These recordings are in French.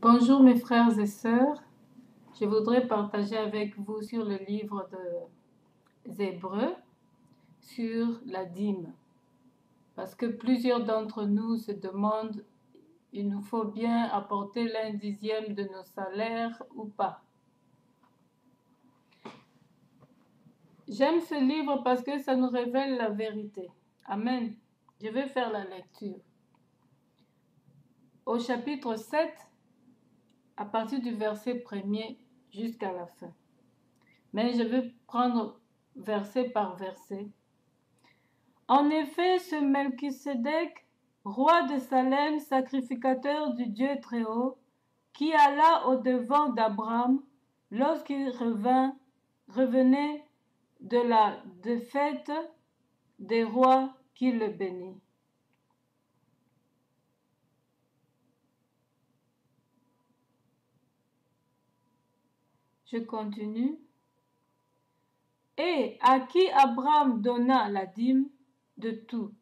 Bonjour mes frères et sœurs, je voudrais partager avec vous sur le livre des Hébreux sur la dîme. Parce que plusieurs d'entre nous se demandent, il nous faut bien apporter l'1/10 de nos salaires ou pas. J'aime ce livre parce que ça nous révèle la vérité. Amen. Je vais faire la lecture. Au chapitre 7, à partir du verset 1er jusqu'à la fin. Mais je vais prendre verset par verset. En effet, ce Melchisédek, roi de Salem, sacrificateur du Dieu Très-Haut, qui alla au-devant d'Abraham lorsqu'il revenait de la défaite des rois qui le bénit. Je continue. Et à qui Abraham donna la dîme de tout,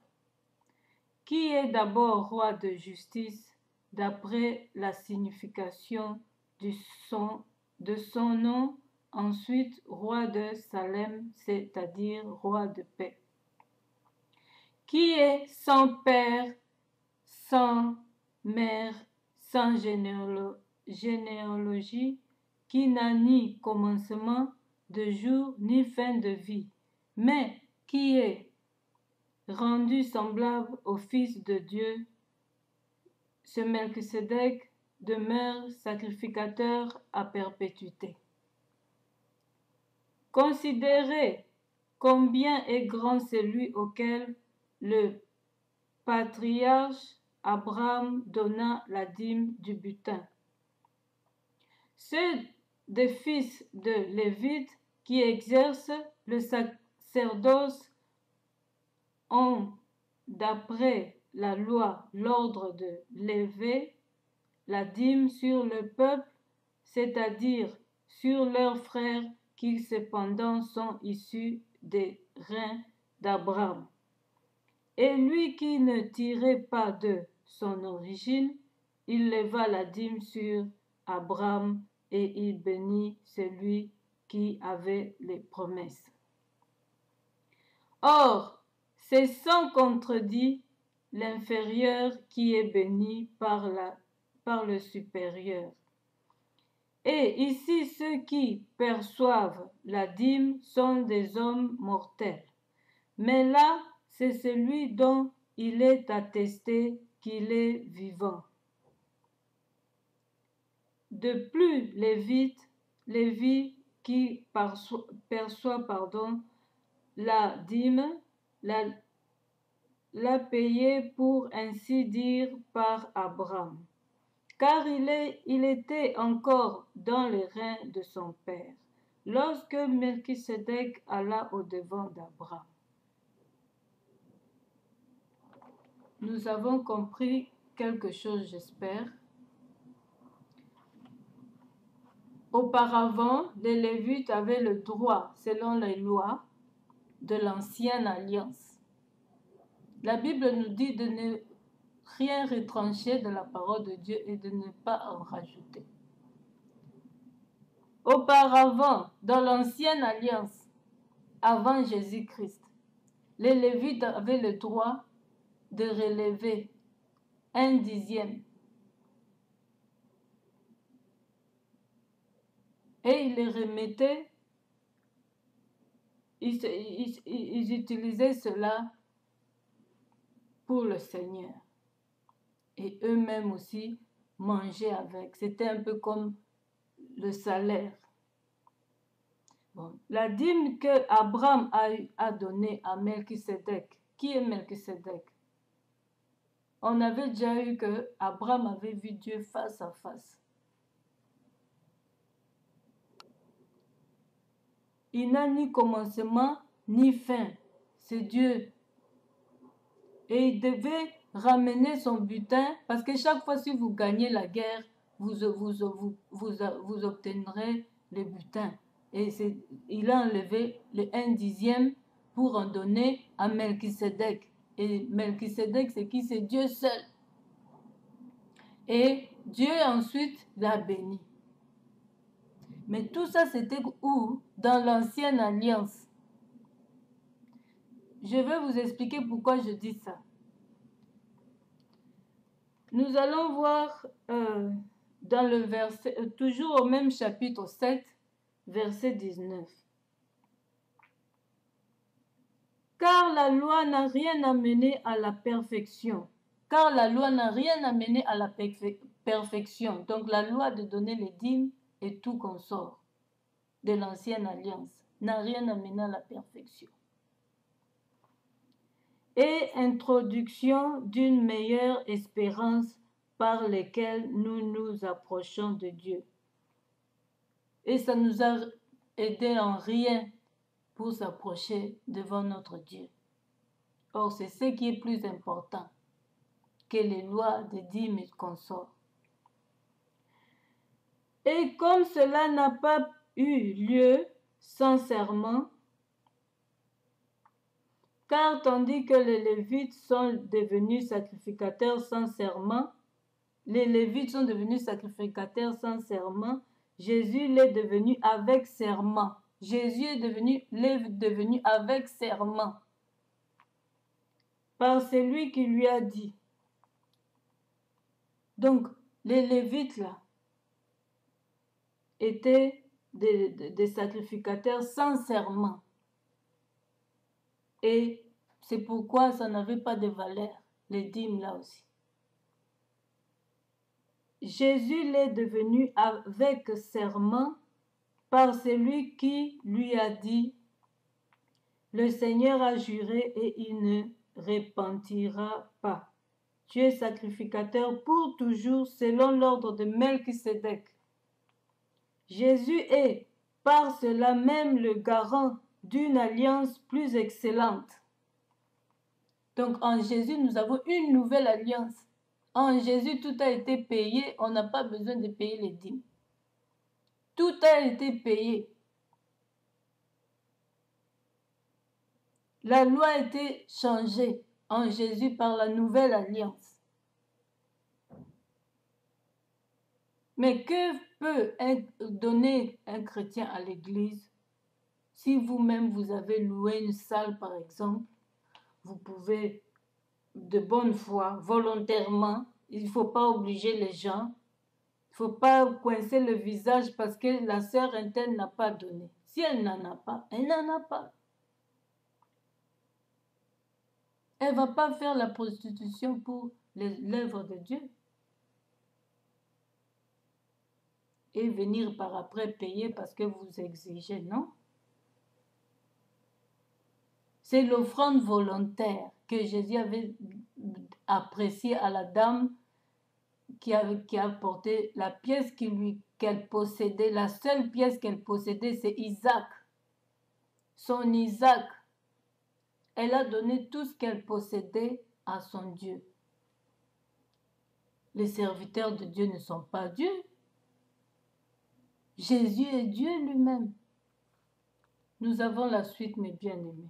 qui est d'abord roi de justice, d'après la signification de son nom, ensuite roi de Salem, c'est-à-dire roi de paix, qui est sans père, sans mère, sans généalogie, qui n'a ni commencement de jour ni fin de vie, mais qui est rendu semblable au Fils de Dieu. Ce Melchisédek demeure sacrificateur à perpétuité. Considérez combien est grand celui auquel le patriarche Abraham donna la dîme du butin. Ceux des fils de Lévite qui exercent le sacerdoce ont, d'après la loi, l'ordre de lever la dîme sur le peuple, c'est-à-dire sur leurs frères qui cependant sont issus des reins d'Abraham. Et lui qui ne tirait pas de son origine, il leva la dîme sur Abraham et il bénit celui qui avait les promesses. Or, c'est sans contredit l'inférieur qui est béni par le supérieur. Et ici, ceux qui perçoivent la dîme sont des hommes mortels. Mais là, c'est celui dont il est attesté qu'il est vivant. De plus, Lévi qui perçoit la dîme, l'a payé pour ainsi dire par Abraham, car il était encore dans les reins de son père, lorsque Melchisédek alla au-devant d'Abraham. Nous avons compris quelque chose, j'espère. Auparavant, les Lévites avaient le droit, selon les lois de l'ancienne alliance. La Bible nous dit de ne rien retrancher de la parole de Dieu et de ne pas en rajouter. Auparavant, dans l'ancienne alliance, avant Jésus-Christ, les Lévites avaient le droit de relever 1/10. Et ils les remettaient, ils utilisaient cela pour le Seigneur. Et eux-mêmes aussi mangeaient avec. C'était un peu comme le salaire. Bon. La dîme que Abraham a donnée à Melchisédek. Qui est Melchisédek? On avait déjà eu que Abraham avait vu Dieu face à face. Il n'a ni commencement ni fin. C'est Dieu. Et il devait ramener son butin parce que chaque fois si vous gagnez la guerre, vous obtiendrez le butin. Et il a enlevé le 1/10 pour en donner à Melchisédek. Et Melchisédek, c'est qui? C'est Dieu seul. Et Dieu ensuite l'a béni. Mais tout ça, c'était où? Dans l'ancienne alliance. Je vais vous expliquer pourquoi je dis ça. Nous allons voir dans le verset, toujours au même chapitre 7, verset 19. Car la loi n'a rien amené à la perfection. Car la loi n'a rien amené à la perfection. Donc la loi de donner les dîmes et tout consort de l'ancienne alliance n'a rien amené à la perfection. Et introduction d'une meilleure espérance par laquelle nous nous approchons de Dieu. Et ça nous a aidé en rien pour s'approcher devant notre Dieu. Or, c'est ce qui est plus important que les lois de dîmes et consorts. Et comme cela n'a pas eu lieu sans serment, car tandis que les Lévites sont devenus sacrificateurs sans serment, Jésus l'est devenu avec serment. Jésus est devenu avec serment. Par celui qui lui a dit. Donc, les Lévites là étaient des sacrificateurs sans serment. Et c'est pourquoi ça n'avait pas de valeur, les dîmes là aussi. Jésus l'est devenu avec serment par celui qui lui a dit, le Seigneur a juré et il ne repentira pas. Tu es sacrificateur pour toujours selon l'ordre de Melchisédek. Jésus est par cela même le garant d'une alliance plus excellente. Donc en Jésus, nous avons une nouvelle alliance. En Jésus, tout a été payé. On n'a pas besoin de payer les dîmes. Tout a été payé. La loi a été changée en Jésus par la nouvelle alliance. Mais que peut donner un chrétien à l'église? Si vous-même vous avez loué une salle par exemple, vous pouvez de bonne foi, volontairement, il ne faut pas obliger les gens, il ne faut pas coincer le visage parce que la sœur interne n'a pas donné. Si elle n'en a pas, elle n'en a pas. Elle ne va pas faire la prostitution pour l'œuvre de Dieu. Et venir par après payer parce que vous exigez, non? C'est l'offrande volontaire que Jésus avait appréciée à la dame qui a apporté la pièce qu'elle possédait. La seule pièce qu'elle possédait, c'est Isaac. Son Isaac. Elle a donné tout ce qu'elle possédait à son Dieu. Les serviteurs de Dieu ne sont pas Dieu. Jésus est Dieu lui-même. Nous avons la suite, mes bien-aimés.